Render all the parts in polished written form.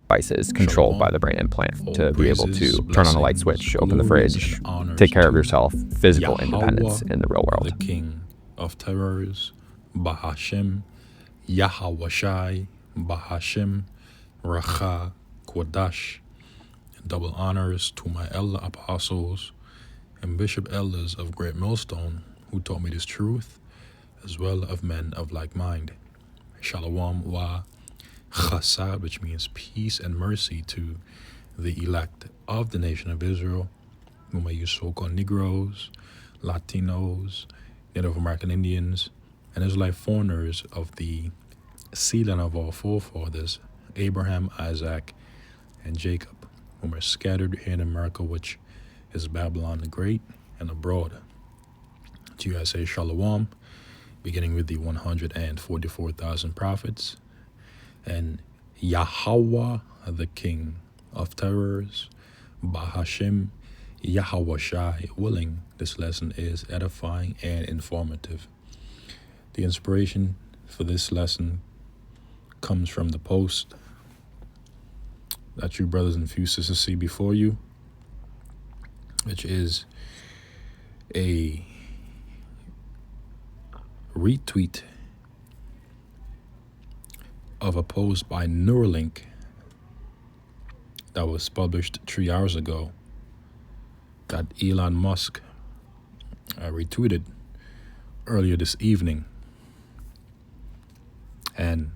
devices controlled by the brain implant to be able to turn on a light switch, open the fridge, take care of yourself, physical independence in the real world. The King of Terrors, Bahashem, Yahawashai, Bahashem, Racha, Kwadash. Double honors to my elder apostles and bishop elders of Great Millstone who taught me this truth, as well of men of like mind. Shalom wa chasad, which means peace and mercy to the elect of the nation of Israel, whom I use so-called Negroes, Latinos, Native American Indians, and Israelite foreigners of the seed line of our forefathers, Abraham, Isaac, and Jacob, whom are scattered here in America, which is Babylon the Great, and abroad. To you I say Shalom, beginning with the 144,000 prophets, and Yahweh, the King of Terrors, Bahashem, Yahawashai, willing. This lesson is edifying and informative. The inspiration for this lesson comes from the post that you brothers and few sisters see before you, which is a retweet of a post by Neuralink that was published 3 hours ago that Elon Musk retweeted earlier this evening. And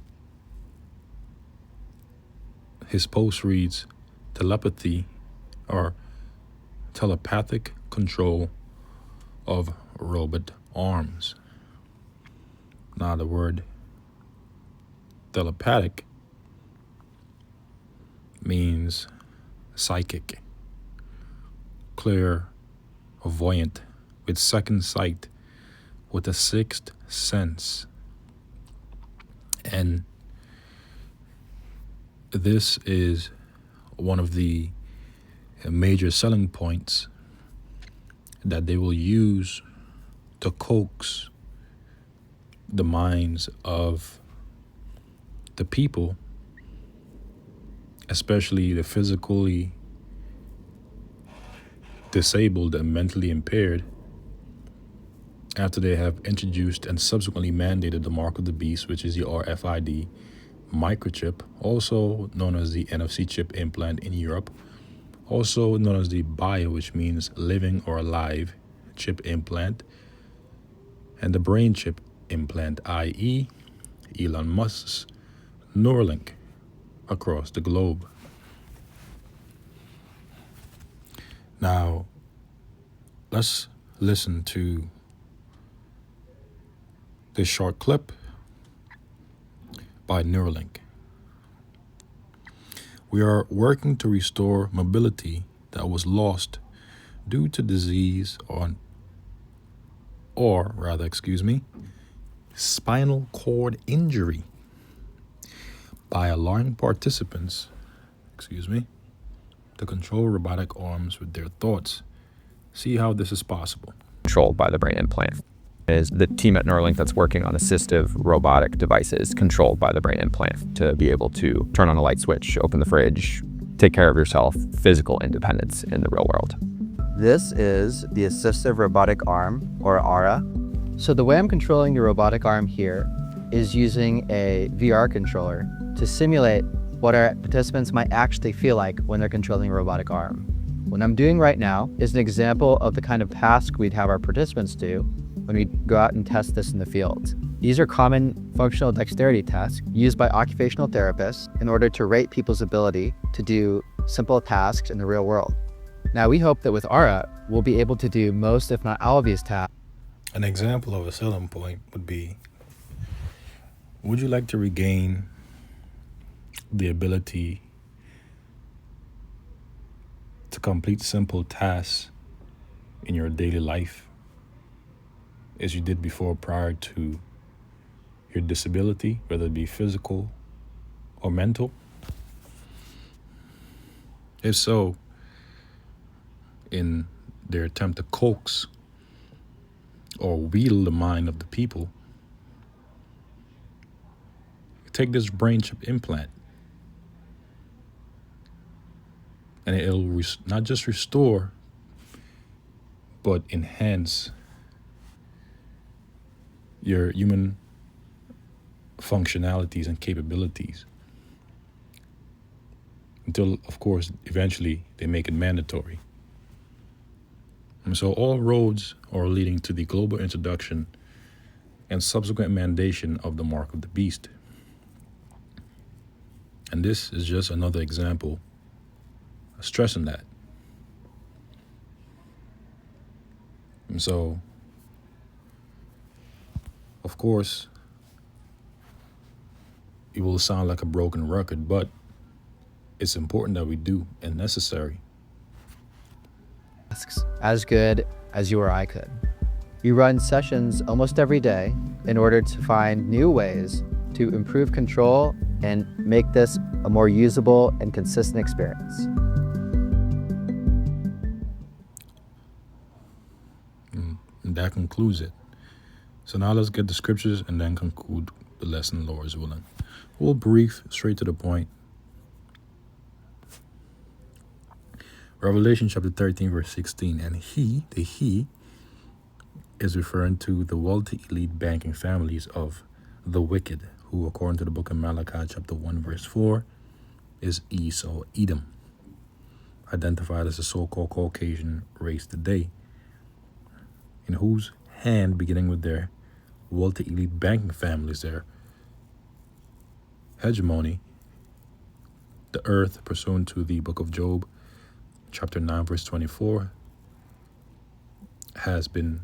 his post reads, telepathy or telepathic control of robot arms. Now the word telepathic means psychic, clairvoyant, with second sight, with a sixth sense. And this is one of the major selling points that they will use to coax the minds of the people, especially the physically disabled and mentally impaired, after they have introduced and subsequently mandated the mark of the beast, which is the RFID microchip, also known as the NFC chip implant in Europe, also known as the bio, which means living or alive chip implant, and the brain chip implant, i.e. Elon Musk's Neuralink, across the globe. Now, let's listen to this short clip by Neuralink. We are working to restore mobility that was lost due to disease spinal cord injury by allowing participants, to control robotic arms with their thoughts. See how this is possible. Controlled by the brain implant is the team at Neuralink that's working on assistive robotic devices controlled by the brain implant to be able to turn on a light switch, open the fridge, take care of yourself, physical independence in the real world. This is the assistive robotic arm, or ARA. So the way I'm controlling the robotic arm here is using a VR controller to simulate what our participants might actually feel like when they're controlling a robotic arm. What I'm doing right now is an example of the kind of task we'd have our participants do when we go out and test this in the field. These are common functional dexterity tests used by occupational therapists in order to rate people's ability to do simple tasks in the real world. Now, we hope that with ARA, we'll be able to do most, if not all of these tasks. An example of a selling point would be, would you like to regain the ability to complete simple tasks in your daily life as you did before prior to your disability, whether it be physical or mental? If so, in their attempt to coax or wheedle the mind of the people, take this brain chip implant And it'll not just restore, but enhance your human functionalities and capabilities. Until, of course, eventually they make it mandatory. And so all roads are leading to the global introduction and subsequent mandation of the mark of the beast. And this is just another example of stressing that. And so, of course, it will sound like a broken record, but it's important that we do and necessary. As good as you or I could. We run sessions almost every day in order to find new ways to improve control and make this a more usable and consistent experience. And that concludes it. So now let's get the scriptures and then conclude the lesson, Lord's willing. We'll brief, straight to the point. Revelation chapter 13, verse 16. And the he, is referring to the wealthy elite banking families of the wicked, who, according to the book of Malachi, chapter 1, verse 4, is Esau, Edom, identified as the so-called Caucasian race today, in whose hand, beginning with their wealthy elite banking families, their hegemony, the earth, pursuant to the book of Job, chapter 9, verse 24, has been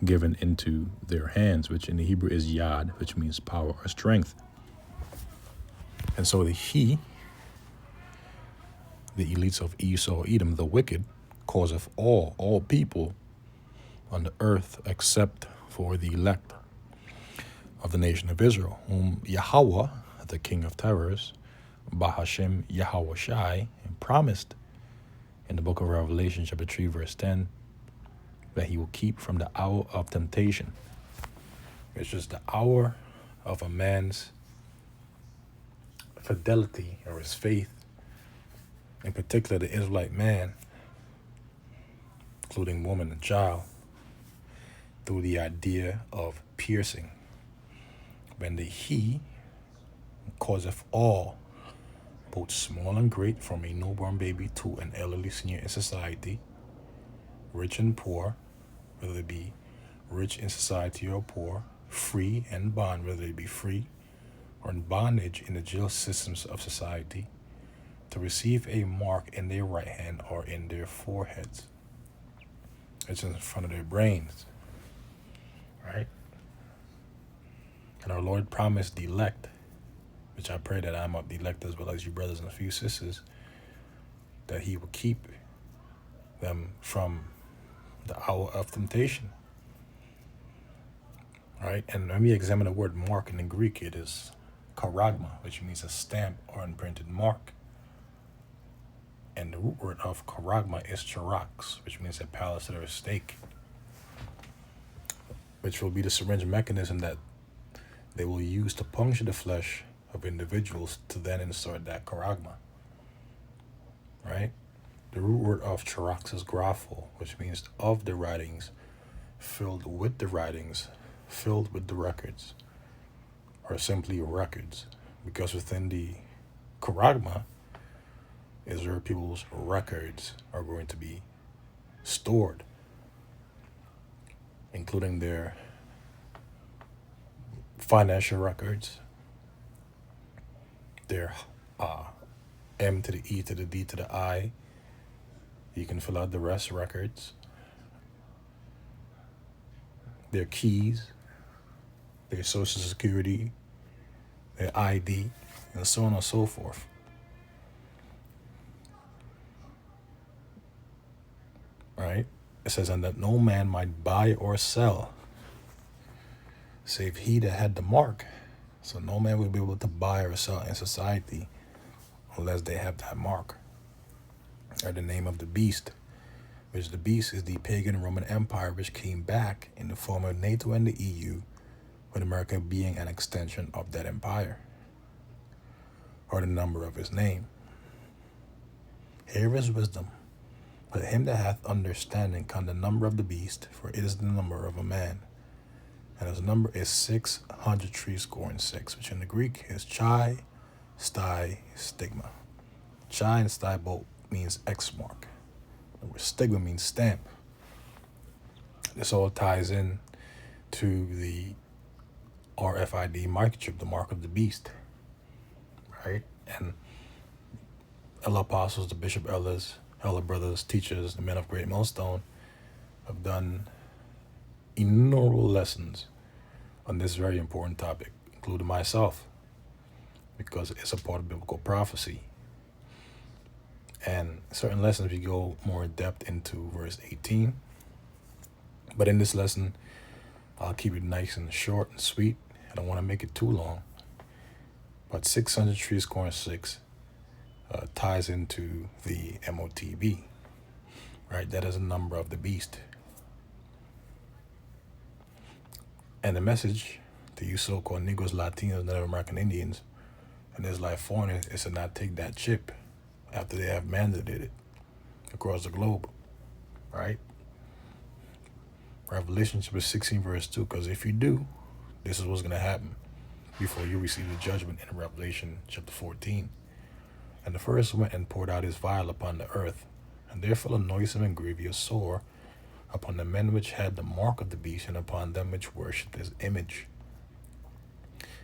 given into their hands, which in the Hebrew is yad, which means power or strength. And so the elites of Esau, Edom, the wicked, causeth all people on the earth except for the elect of the nation of Israel, whom Yahweh, the King of terrors, Bahashem Yahweh Shai, promised in the book of Revelation, chapter 3, verse 10, that he will keep from the hour of temptation. It's just the hour of a man's fidelity or his faith, in particular the Israelite man, including woman and child, through the idea of piercing. When the he causeth all, both small and great, from a newborn baby to an elderly senior in society, rich and poor, whether they be rich in society or poor, free and bond, whether they be free or in bondage in the jail systems of society, to receive a mark in their right hand or in their foreheads. It's in front of their brains, right? And our Lord promised the elect, which I pray that I'm of the elect as well as you brothers and a few sisters, that he will keep them from the hour of temptation. Right? And when we examine the word mark in the Greek, it is charagma, which means a stamp or imprinted mark. And the root word of charagma is charax, which means a palace or a stake, which will be the syringe mechanism that they will use to puncture the flesh of individuals to then insert that charagma. Right? The root word of charax is grapho, which means of the writings, filled with the writings, filled with the records, or simply records, because within the charagma is where people's records are going to be stored, including their financial records, their M to the E to the D to the I. You can fill out the rest records, their keys, their social security, their ID, and so on and so forth. Right? It says, and that no man might buy or sell, save he that had the mark. So no man will be able to buy or sell in society unless they have that mark, or the name of the beast, which the beast is the pagan Roman Empire, which came back in the form of NATO and the EU, with America being an extension of that empire, or the number of his name. Here is wisdom. Let him that hath understanding count the number of the beast, for it is the number of a man. And his number is 666, which in the Greek is chi, stai, stigma. Chi and stai both means X mark. Where stigma means stamp. This all ties in to the RFID microchip, the mark of the beast, right? And Ella apostles, the bishop elders, elder brothers, teachers, the men of great millstone have done innumerable lessons on this very important topic, including myself, because it's a part of biblical prophecy. And certain lessons we go more in depth into verse 18. But in this lesson, I'll keep it nice and short and sweet. I don't want to make it too long. But 666 ties into the MOTB, right? That is a number of the beast. And the message to you so-called Negroes, Latinos, Native American Indians, and Israelite foreigners is to not take that chip after they have mandated it across the globe, right? Revelation chapter 16 verse 2, because if you do, this is what's going to happen before you receive the judgment in Revelation chapter 14. And the first went and poured out his vial upon the earth, and there fell a noisome and grievous sore upon the men which had the mark of the beast, and upon them which worshipped his image.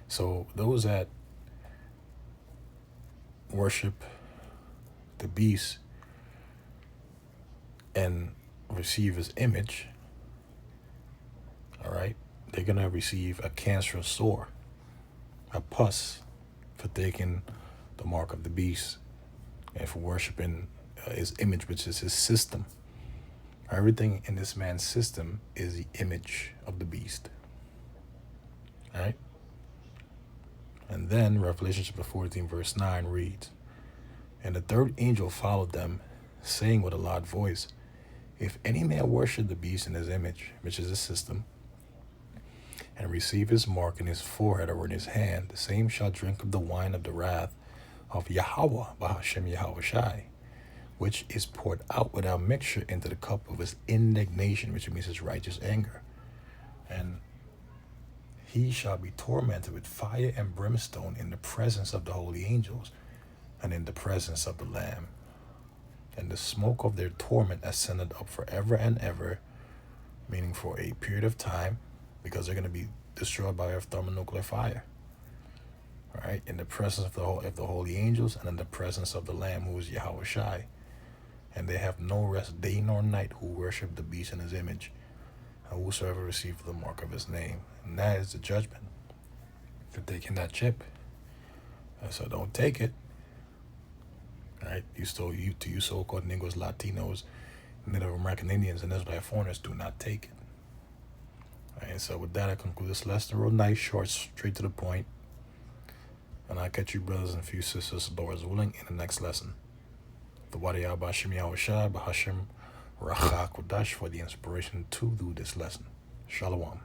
So those that worship the beast and receive his image, all right, they're going to receive a cancerous sore, a pus, for taking the mark of the beast and for worshiping his image, which is his system. Everything in this man's system is the image of the beast. All right? And then Revelation chapter 14 verse 9 reads, and the third angel followed them, saying with a loud voice, if any man worship the beast in his image, which is his system, and receive his mark in his forehead or in his hand, the same shall drink of the wine of the wrath of Yahweh, Bahashem Yahweh Shai, which is poured out without mixture into the cup of his indignation, which means his righteous anger. And he shall be tormented with fire and brimstone in the presence of the holy angels and in the presence of the Lamb. And the smoke of their torment ascended up forever and ever, meaning for a period of time, because they're going to be destroyed by a thermonuclear fire. All right, in the presence of the holy angels and in the presence of the Lamb, who is Yahweh Shai. And they have no rest day nor night who worship the beast in his image, and whosoever receiveth the mark of his name. And that is the judgment for taking that chip. And so don't take it. All right, you so-called Negroes, Latinos, Native American Indians, and Israelite foreigners, do not take it. All right, so with that, I conclude this lesson. Real nice, short, straight to the point. And I'll catch you brothers and few sisters, Lord's willing, in the next lesson. The Wadiyah Bashim Yahushai Bahashim Racha Kodash for the inspiration to do this lesson. Shalom.